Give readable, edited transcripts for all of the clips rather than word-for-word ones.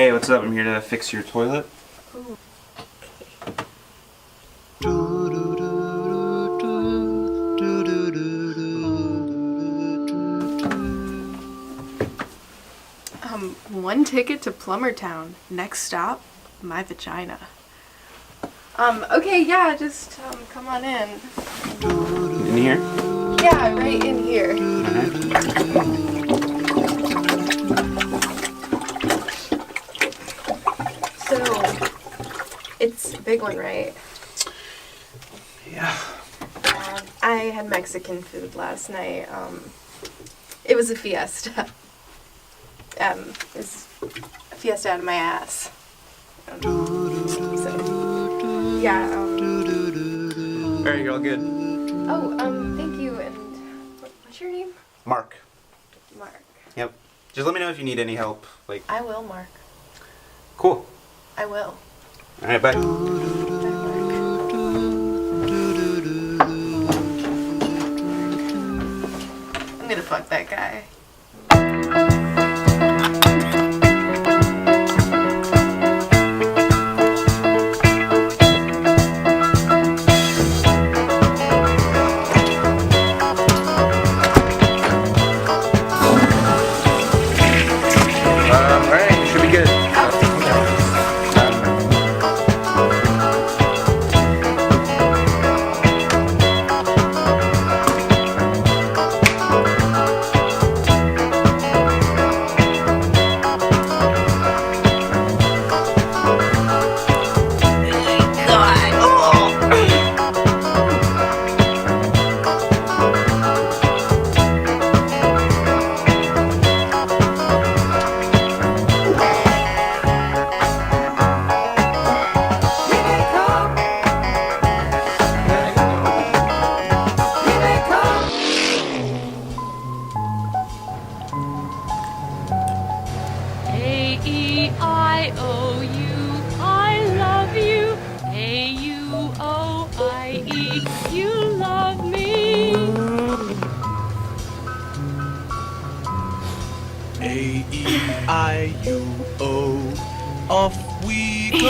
Hey, what's up? I'm here to fix your toilet. Ooh. One ticket to Plumber Town. Next stop, my vagina. Okay, yeah, just come on in. In here? Yeah, right in here. So, it's a big one, right? Yeah. I had Mexican food last night. It was a fiesta. It's a fiesta out of my ass. So, yeah. Alright, you're all good. Oh, thank you. And what's your name? Mark. Mark. Yep. Just let me know if you need any help. I will, Mark. Cool. I will. Alright, bye. Bye, Mark. I'm gonna fuck that guy. Alright, you should be good. A-E-I-O-U, I love you. A-U-O-I-E, you love me. A-E-I-U-O, off we go.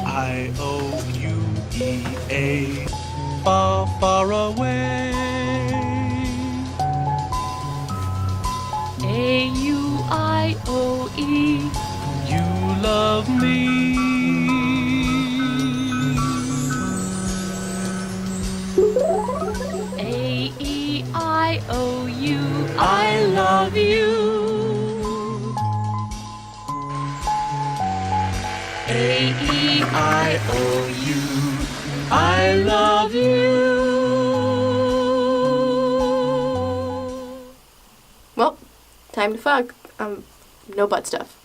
I-O-U-E-A, far, far away. A-U-I-O-E, You love me. A-E-I-O-U, I love you. A-E-I-O-U, I love you. Well, time to fuck. No butt stuff.